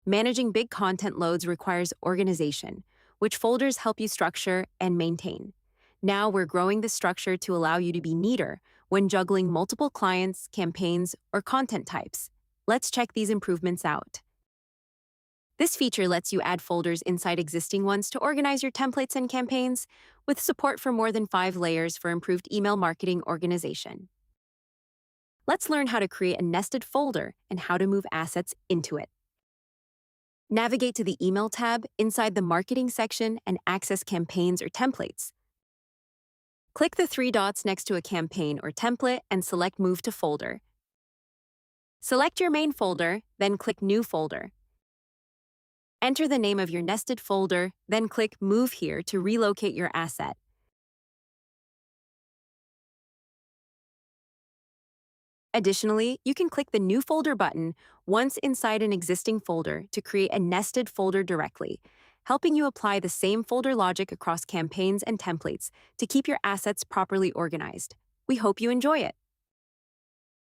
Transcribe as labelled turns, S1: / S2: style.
S1: Managing big content loads requires organization, which folders help you structure and maintain. Now we're growing the structure to allow you to be neater when juggling multiple clients, campaigns, or content types. Let's check these improvements out. This feature lets you add folders inside existing ones to organize your templates and campaigns, with support for more than 5 layers for improved email marketing organization. Let's learn how to create a nested folder and how to move assets into it. Navigate to the Email tab inside the Marketing section and access campaigns or templates. Click the 3 dots next to a campaign or template and select Move to Folder. Select your main folder, then click New Folder. Enter the name of your nested folder, then click Move here to relocate your asset. Additionally, you can click the New Folder button once inside an existing folder to create a nested folder directly, helping you apply the same folder logic across campaigns and templates to keep your assets properly organized. We hope you enjoy it.